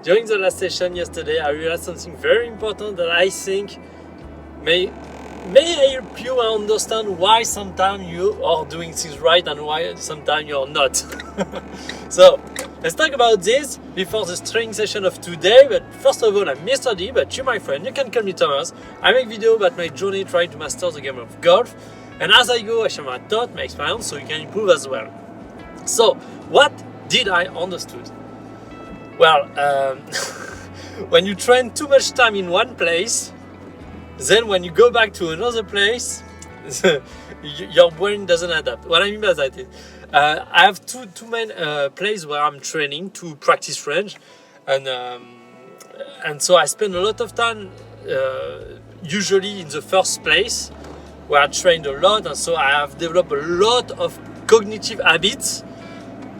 during the last session yesterday, I realized something very important that I think may help you understand why sometimes you are doing things right and why sometimes you're not. So let's talk about this before the training session of today. But first of all, I'm Mr. D, but you're my friend. You can call me Thomas. I make videos about my journey trying to master the game of golf. And as I go, I share my thoughts, my experience, so you can improve as well. So what did I understood? Well, when you train too much time in one place, then when you go back to another place, your brain doesn't adapt. What I mean by that is, I have two main places where I'm training to practice range, and so I spend a lot of time usually in the first place where I trained a lot, and so I have developed a lot of cognitive habits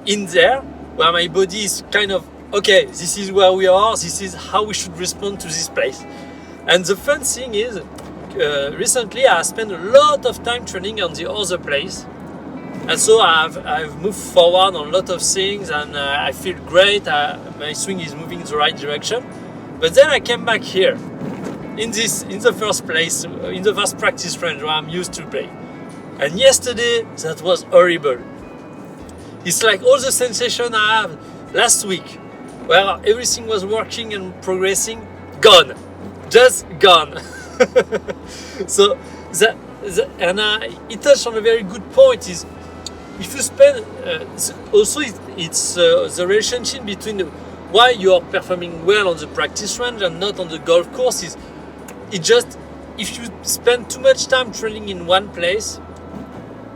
in there where my body is kind of, okay, this is where we are, this is how we should respond to this place. And the fun thing is, recently I spent a lot of time training on the other place, and so I've moved forward on a lot of things, and I feel great. My swing is moving in the right direction. But then I came back here, in the first place, in the first practice range where I'm used to play. And yesterday that was horrible. It's like all the sensation I had last week, where everything was working and progressing, gone. Just gone. So it touched on a very good point. Is if you spend also it's the relationship between why you are performing well on the practice range and not on the golf course is it just if you spend too much time training in one place,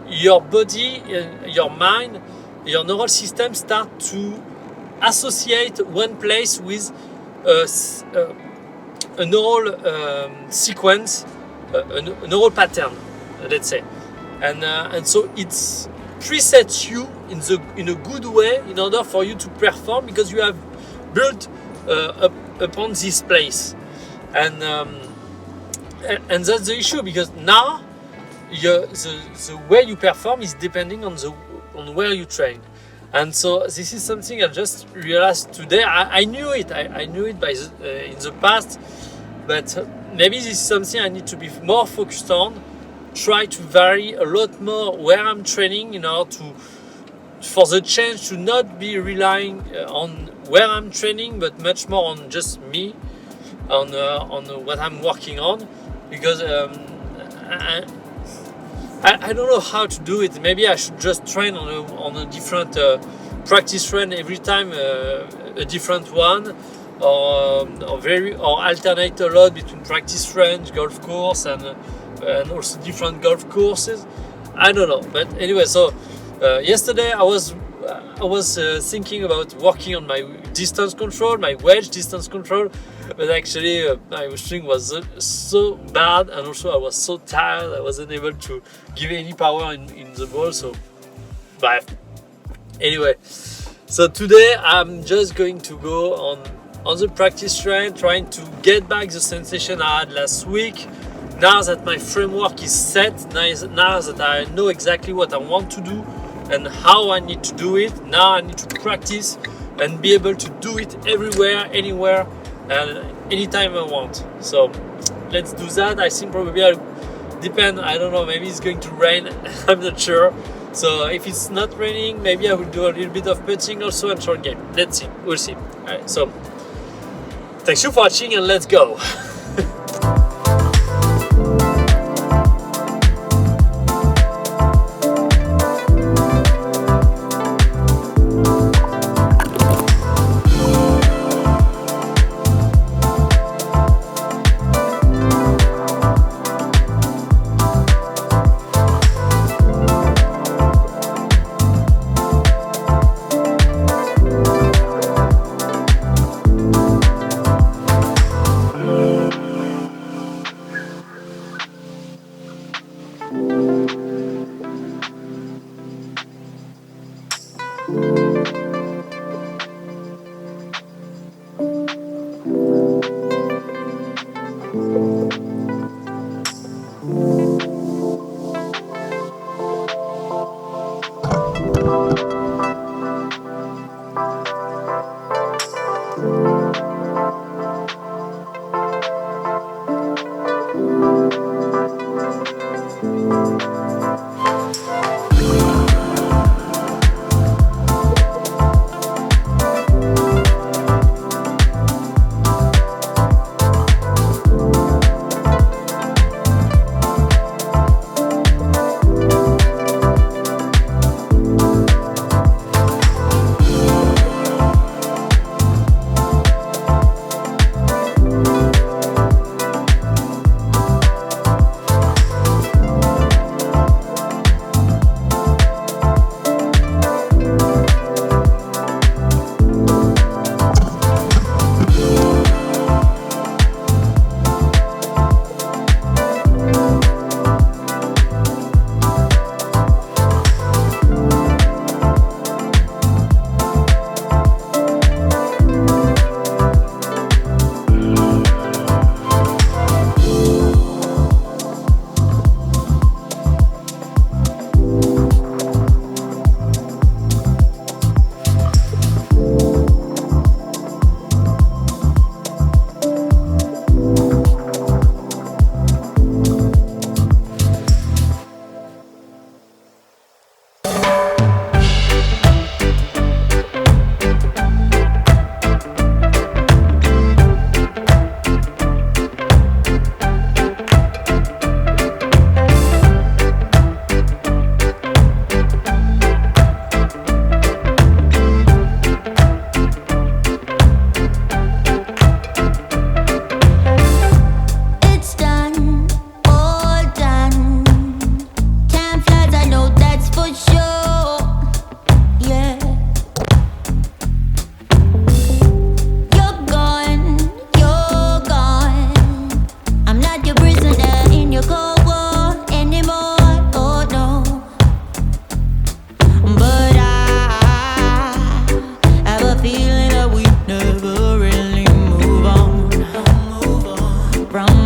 your body, your mind, your neural system start to associate one place with a neural sequence, a neural pattern, let's say, and so it presets you in a good way in order for you to perform because you have built upon this place, and that's the issue because now the way you perform is depending on where you train. And so this is something I just realized today. I knew it. I knew it in the past, but maybe this is something I need to be more focused on. Try to vary a lot more where I'm training in order for the change to not be relying on where I'm training, but much more on just me, on what I'm working on, because I don't know how to do it. Maybe I should just train on a different practice run every time, a different one, or alternate a lot between practice range, golf course, and also different golf courses. I don't know, but anyway. So yesterday I was thinking about working on my distance control, my wedge distance control, but actually my swing was so bad, and also I was so tired I wasn't able to give any power in the ball. So, but anyway, so today I'm just going to go on the practice range, trying to get back the sensation I had last week. Now that my framework is set, now that I know exactly what I want to do and how I need to do it, now I need to practice and be able to do it everywhere, anywhere, and anytime I want. So let's do that. I think probably I'll depend. I don't know. Maybe it's going to rain. I'm not sure. So if it's not raining, maybe I will do a little bit of putting also and short game. Let's see. We'll see. All right. So thanks you for watching, and let's go.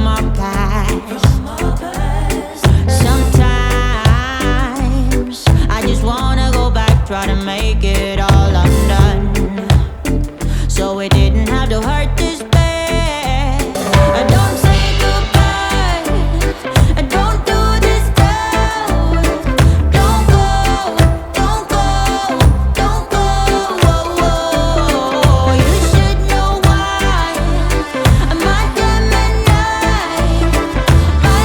my past. Sometimes I just wanna go back, try to make it all undone, so it didn't have to hurt this bad. I don't say goodbye, I don't do this stuff. Don't go, don't go, don't go. You should know why I'm a Gemini. My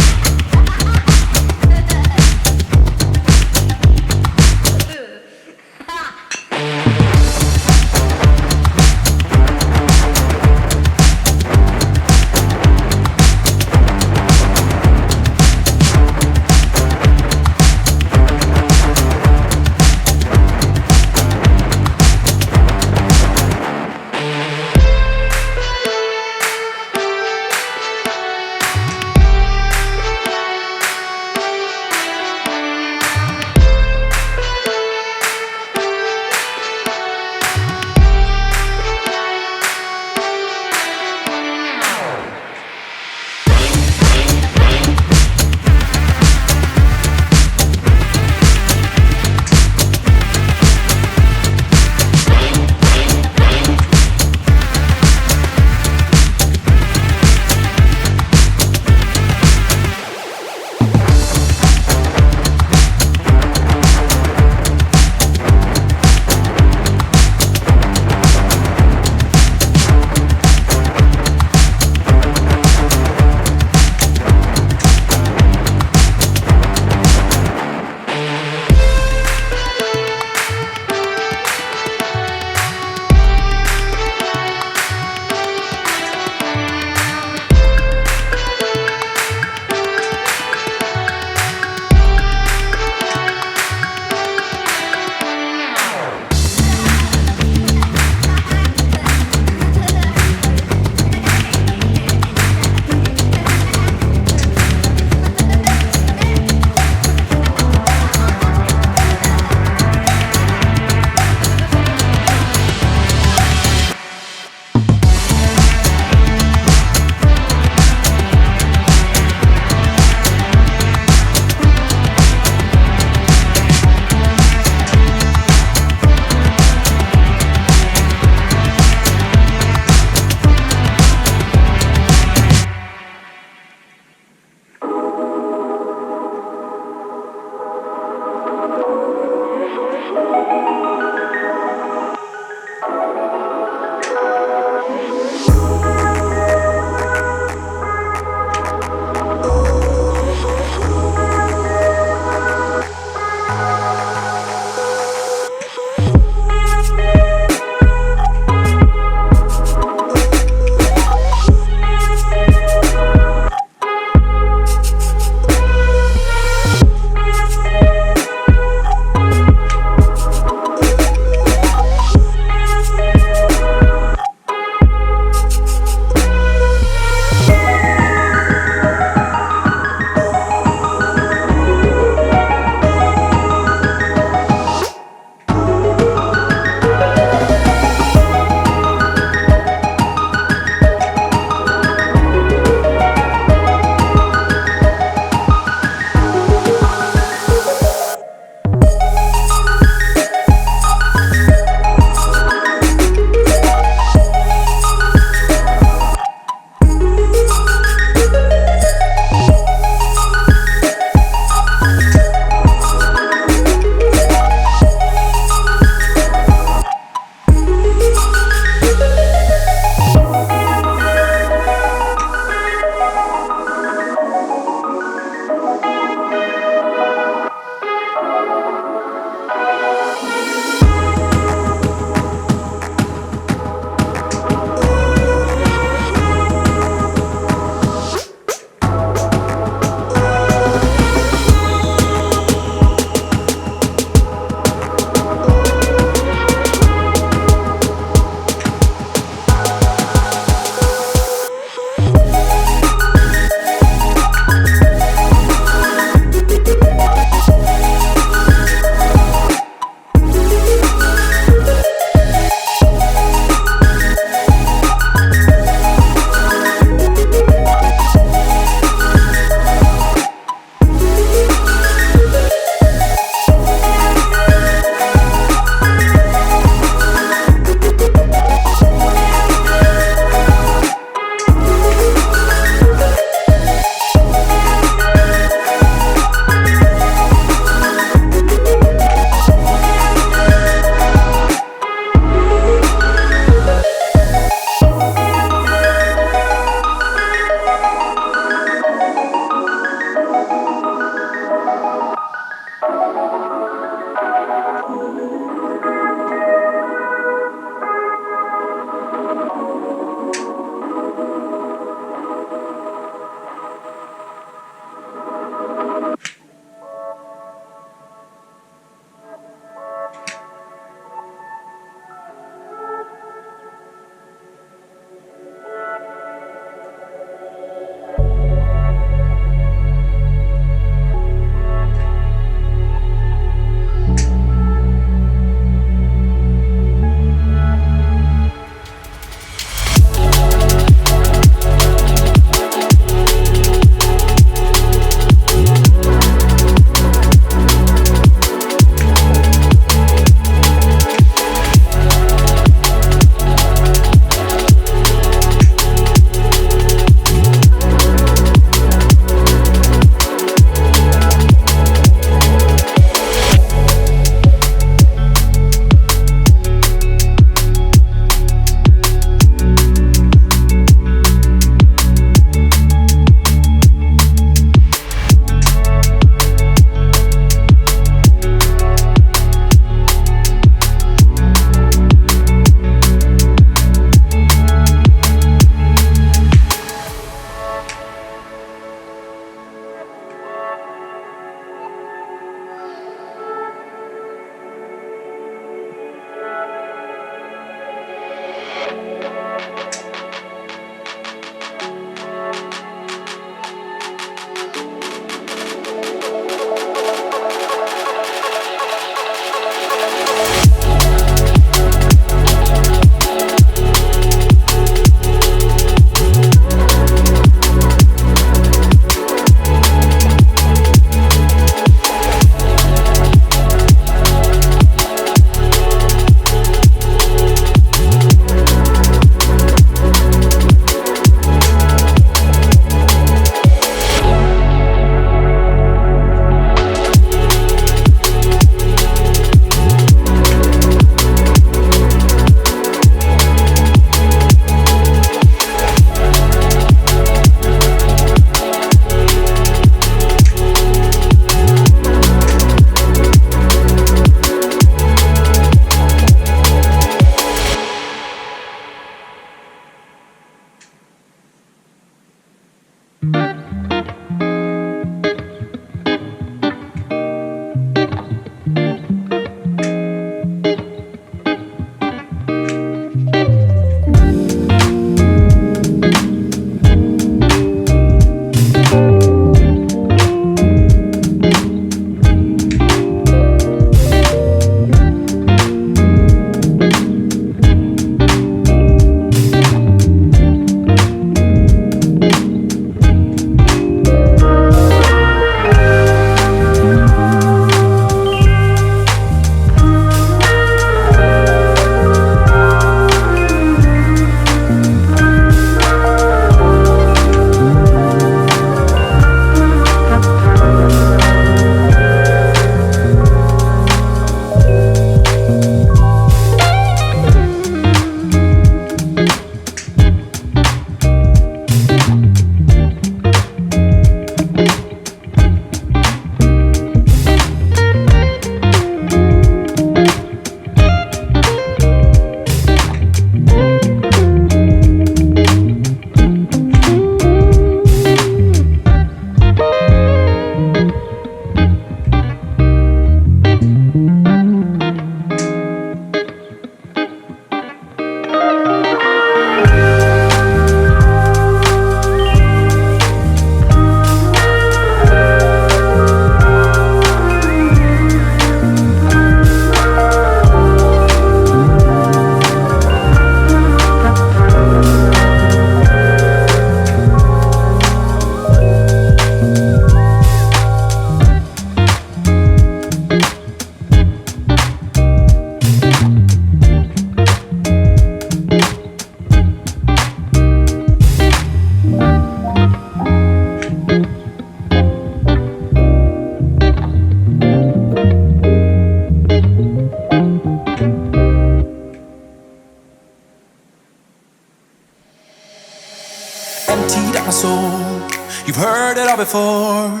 my soul. You've heard it all before,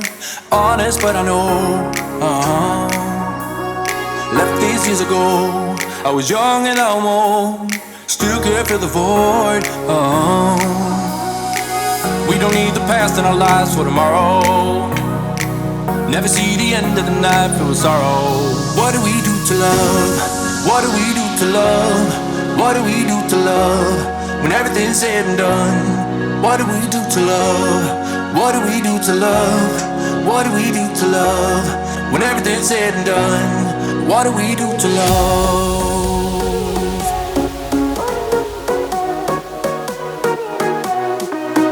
honest but I know. Left these years ago, I was young and I'm old, still can't fill the void. We don't need the past in our lives for tomorrow. Never see the end of the night filled with sorrow. What do we do to love? What do we do to love? What do we do to love? When everything's said and done, what do we do to love? What do we do to love? What do we do to love? When everything's said and done, what do we do to love?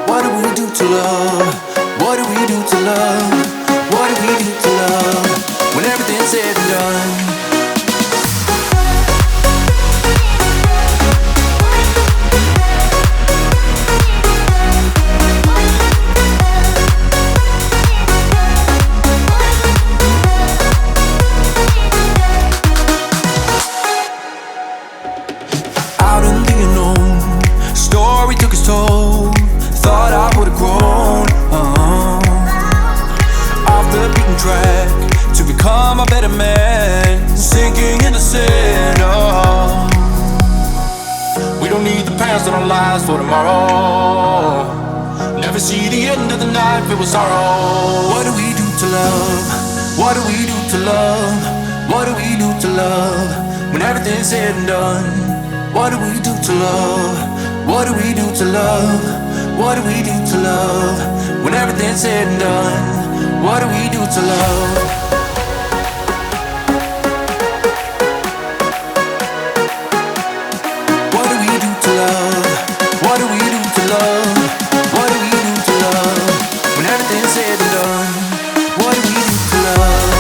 What do we do to love? What do we do to love? What do we do to love? When everything's said and done. Thought I would've grown off the beaten track to become a better man, sinking in the sand. We don't need the past in our lives for tomorrow. Never see the end of the night filled with sorrow. What do we do to love? What do we do to love? What do we do to love? When everything's said and done, what do we do to love? What do we do to love? What do we do to love? When everything's said and done, what do we do to love? What do we do to love? What do we do to love? What do we do to love? When everything's said and done, what do we do to love?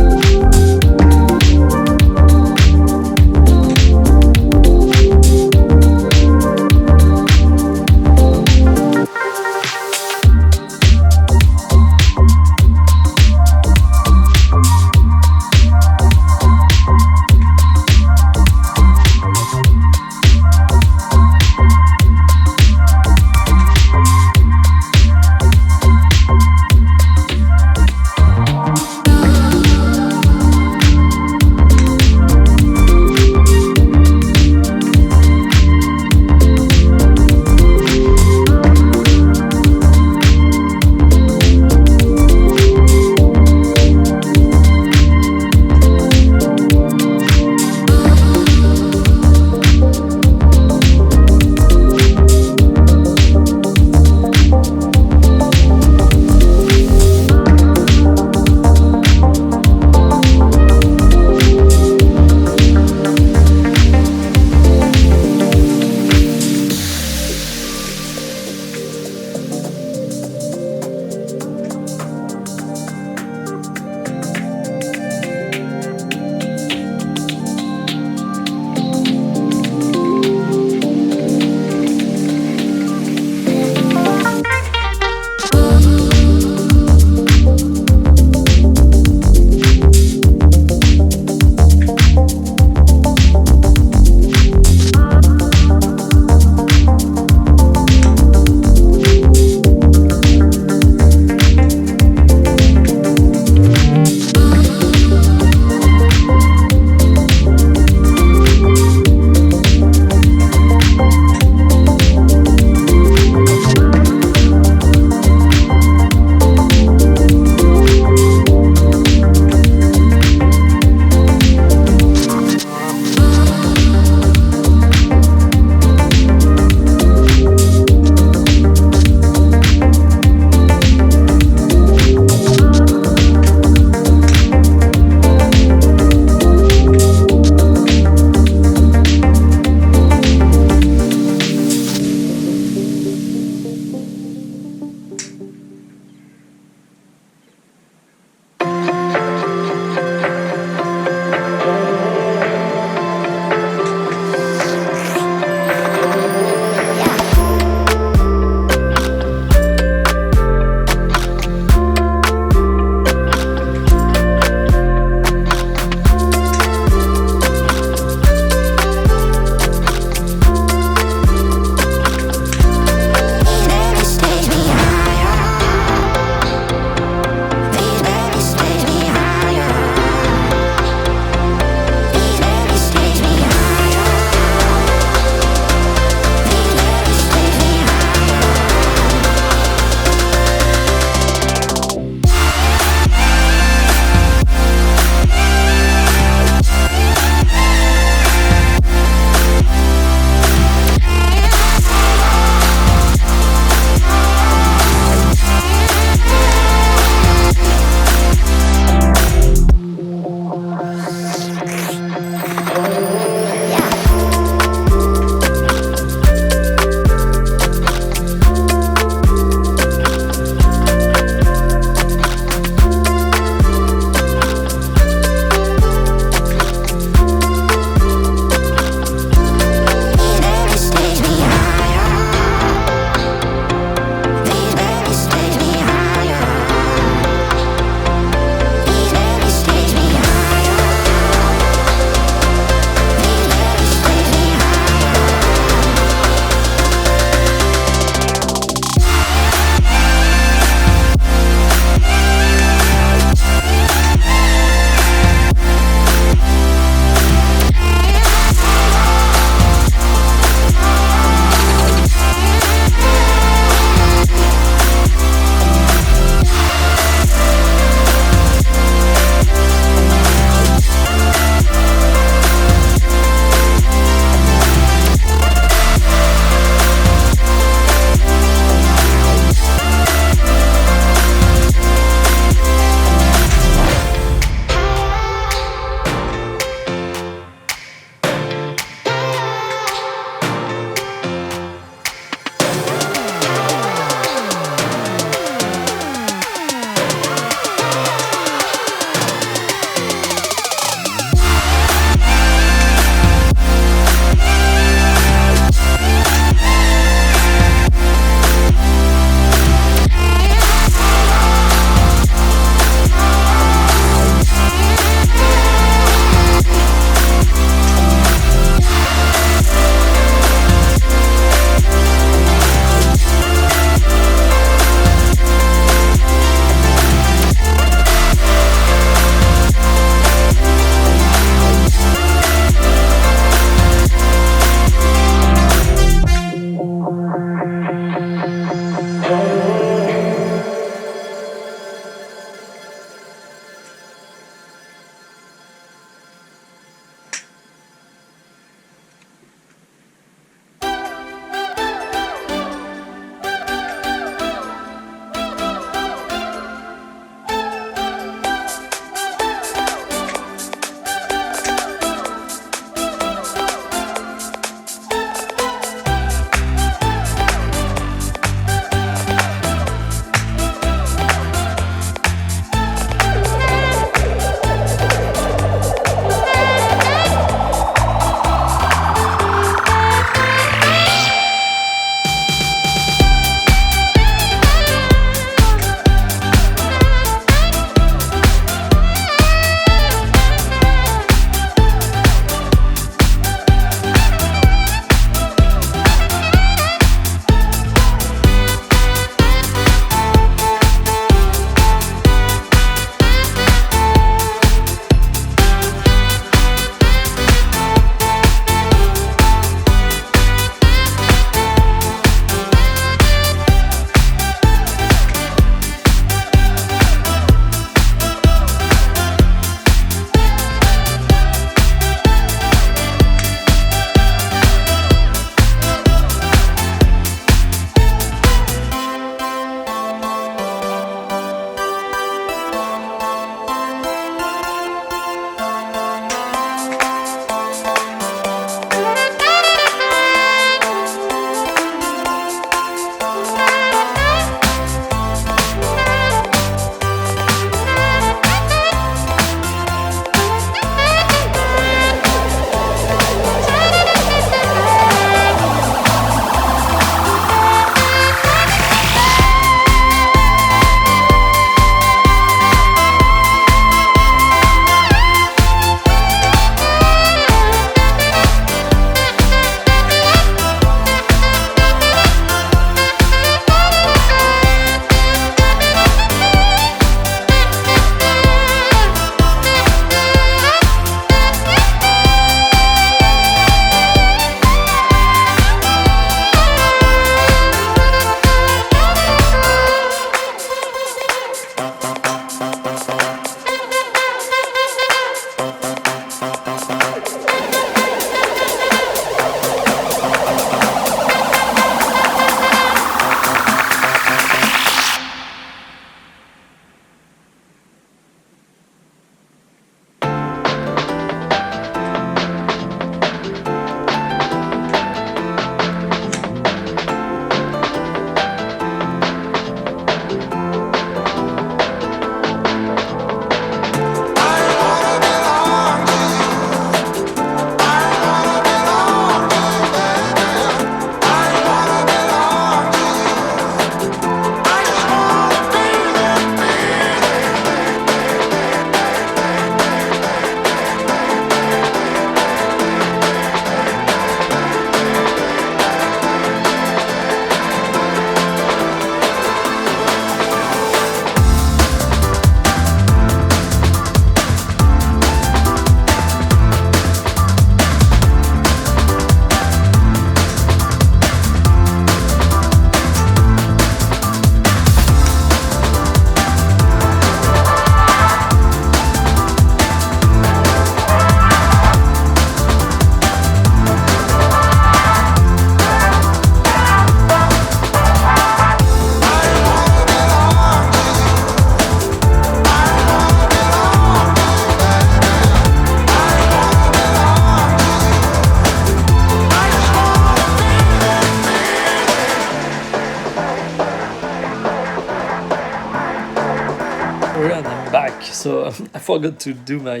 and I'm back. So I forgot to do my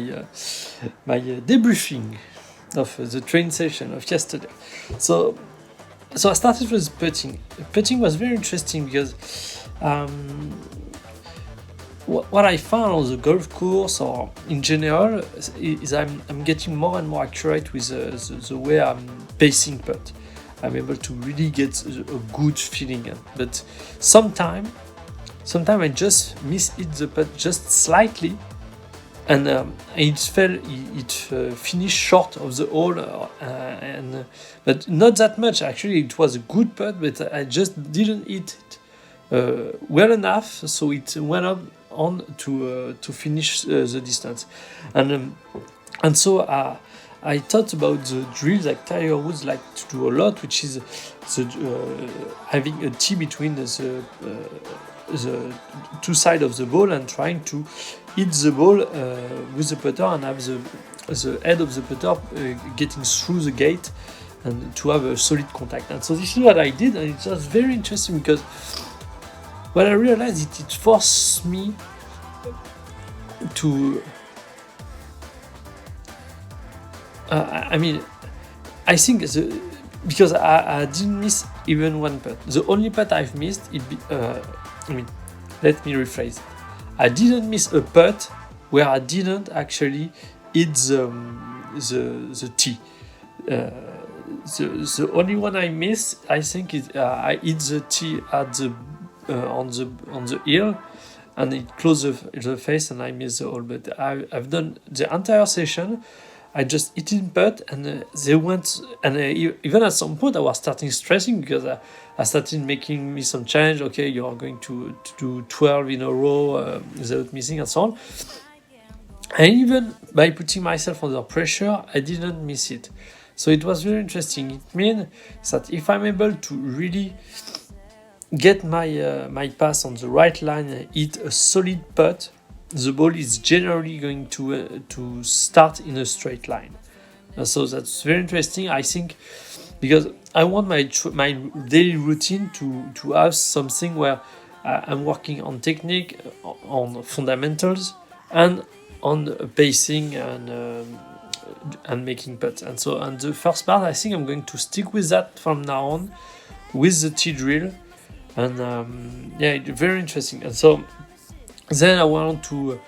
debriefing of the train session of yesterday. So I started with putting. Putting was very interesting because what I found on the golf course or in general is I'm getting more and more accurate with the way I'm pacing putt. I'm able to really get a good feeling. But sometimes I just hit the putt just slightly, and it finished short of the hole, but not that much. Actually, it was a good putt, but I just didn't hit it well enough, so it went up on to finish the distance, and so I thought about the drills like Tiger Woods like to do a lot, which is having a tee between the two sides of the ball and trying to hit the ball with the putter and have the head of the putter getting through the gate and to have a solid contact. And so this is what I did, and it was very interesting because what I realized it forced me to I think because I didn't miss even one putt. The only putt I've missed, let me rephrase. I didn't miss a putt where I didn't actually hit the tee. The only one I missed, I think, is I hit the tee at the on the hill, and it closed the face, and I missed the hole. But I've done the entire session. I just hit in putt, and they went, and even at some point I was starting stressing because I started making me some challenge. Okay, you are going to do 12 in a row without missing and so on. And even by putting myself under pressure, I didn't miss it. So it was very interesting. It means that if I'm able to really get my pass on the right line and hit a solid putt, the ball is generally going to start in a straight line. So that's very interesting, I think, because I want my daily routine to have something where I'm working on technique, on fundamentals, and on pacing and making putts. And so on the first part, I think I'm going to stick with that from now on with the tee drill, and very interesting. And so then I want to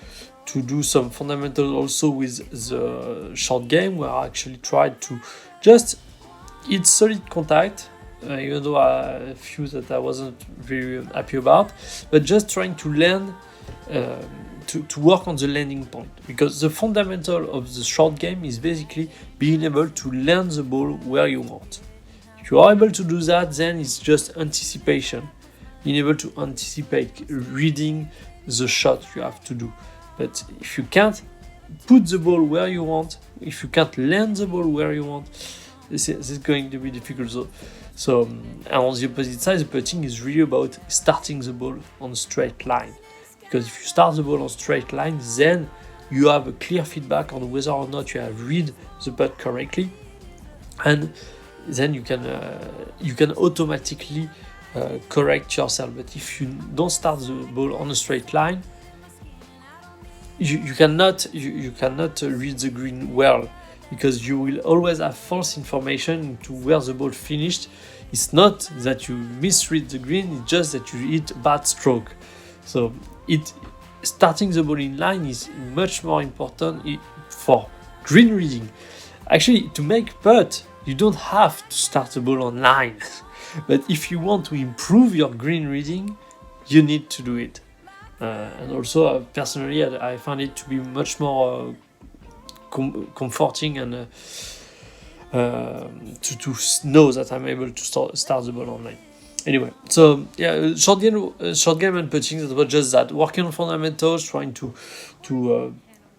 do some fundamentals also with the short game, where I actually tried to just hit solid contact, even though a few that I wasn't very happy about, but just trying to land, to work on the landing point, because the fundamental of the short game is basically being able to land the ball where you want. If you are able to do that, then it's just anticipation, being able to anticipate, reading the shot you have to do. But if you can't put the ball where you want, if you can't land the ball where you want, this is going to be difficult. So and on the opposite side, the putting is really about starting the ball on a straight line, because if you start the ball on a straight line, then you have a clear feedback on whether or not you have read the putt correctly, and then you can automatically correct yourself. But if you don't start the ball on a straight line, you cannot read the green well, because you will always have false information into where the ball finished. It's not that you misread the green, it's just that you hit bad stroke. So starting the ball in line is much more important for green reading. Actually, to make putt, you don't have to start the ball on line. But if you want to improve your green reading, you need to do it. And also, personally, I found it to be much more comforting and to know that I'm able to start the ball online. Anyway, so yeah, short game and putting, that was just that. Working on fundamentals, trying to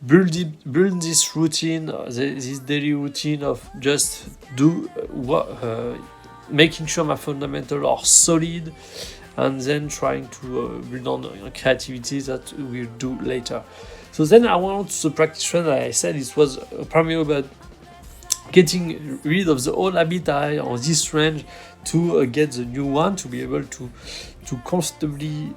build this routine, this daily routine of just making sure my fundamentals are solid, and then trying to build on creativity that we'll do later. So then I went to the practice run. Like I said, it was primarily about getting rid of the old habit on this range to get the new one, to be able to comfortably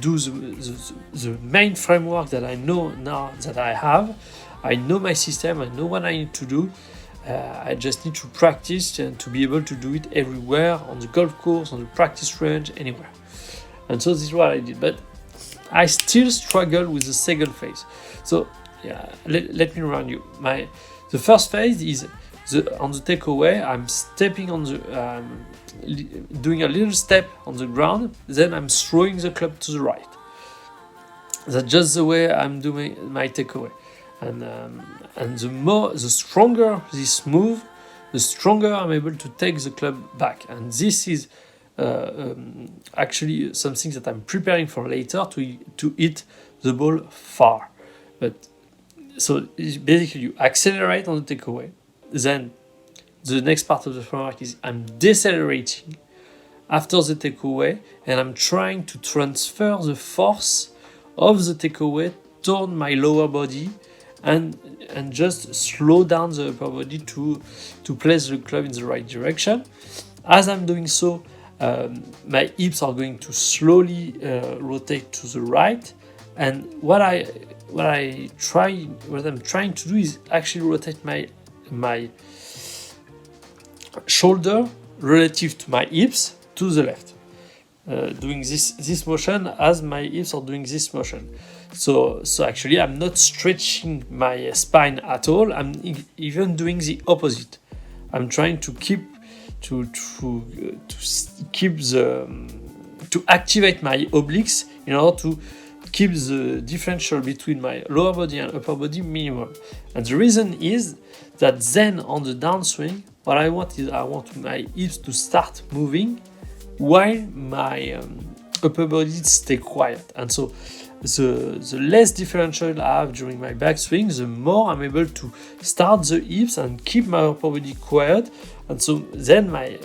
do the main framework that I know now that I have. I know my system, I know what I need to do. I just need to practice and to be able to do it everywhere, on the golf course, on the practice range, anywhere. And so this is what I did. But I still struggle with the second phase. So yeah, let me remind you. The first phase is on the takeaway. I'm stepping on the, doing a little step on the ground. Then I'm throwing the club to the right. That's just the way I'm doing my takeaway. And the stronger this move, the stronger I'm able to take the club back. And this is actually something that I'm preparing for later to hit the ball far. But so basically you accelerate on the takeaway. Then the next part of the framework is I'm decelerating after the takeaway, and I'm trying to transfer the force of the takeaway toward my lower body and just slow down the upper body to place the club in the right direction. As I'm doing so, my hips are going to slowly rotate to the right, and what I'm trying to do is actually rotate my shoulder relative to my hips to the left, doing this motion as my hips are doing this motion. So actually I'm not stretching my spine at all. I'm even doing the opposite. I'm trying to keep to activate my obliques in order to keep the differential between my lower body and upper body minimal. And the reason is that then on the downswing, what I want my hips to start moving while my upper body stay quiet. And so the less differential I have during my backswing, the more I'm able to start the hips and keep my upper body quiet. And so then my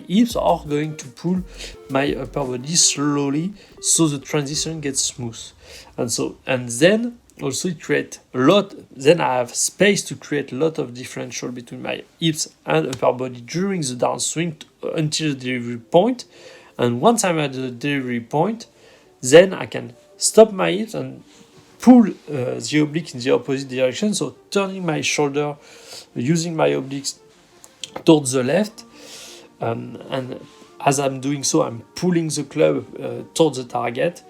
hips are going to pull my upper body slowly, so the transition gets smooth. And then also it creates a lot. Then I have space to create a lot of differential between my hips and upper body during the downswing until the delivery point. And once I'm at the delivery point, then I can stop my hips and pull the oblique in the opposite direction. So turning my shoulder, using my obliques towards the left, and as I'm doing so, I'm pulling the club towards the target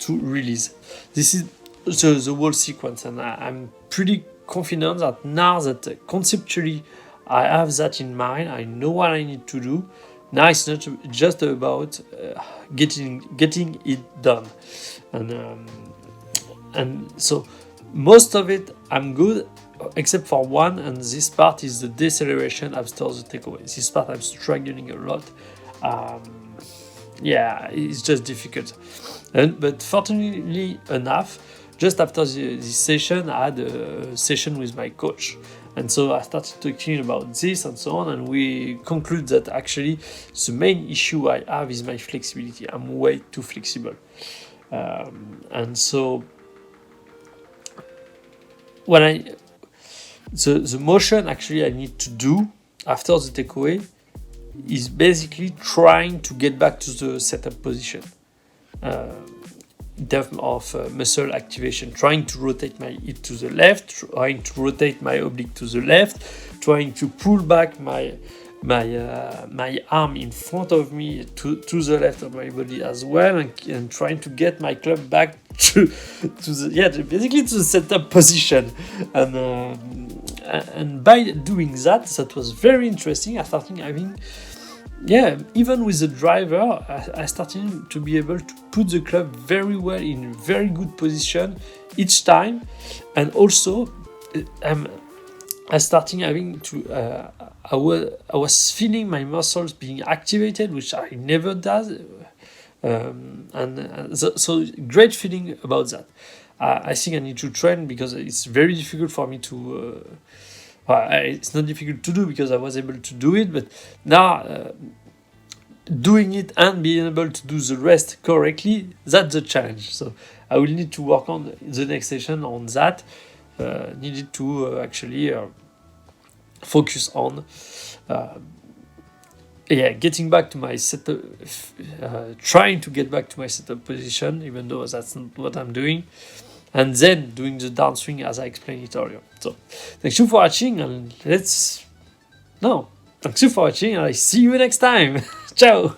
to release. This is the whole sequence, and I'm pretty confident that now that conceptually I have that in mind, I know what I need to do. Now it's not just about getting it done, and so most of it I'm good, except for one, and this part is the deceleration after the takeaway. This part I'm struggling a lot. It's just difficult. But fortunately enough, just after this session, I had a session with my coach. And so I started talking about this and so on, and we conclude that actually the main issue I have is my flexibility. I'm way too flexible. And so the motion actually I need to do after the takeaway is basically trying to get back to the setup position. In terms of muscle activation, trying to rotate my hip to the left, trying to rotate my oblique to the left, trying to pull back my arm in front of me to the left of my body as well, and trying to get my club back to the setup position. And by doing that was very interesting. I started having, even with the driver, I started to be able to put the club very well in very good position each time, and also I started having to. I was feeling my muscles being activated, which I never does, so great feeling about that. I think I need to train because it's very difficult for me to. It's not difficult to do because I was able to do it, but now doing it and being able to do the rest correctly, that's the challenge. So I will need to work on the next session on that. Needed to actually focus on getting back to my setup, trying to get back to my setup position, even though that's not what I'm doing, and then doing the downswing as I explained it earlier. So, thanks you for watching, and thanks you for watching, and I see you next time. Ciao.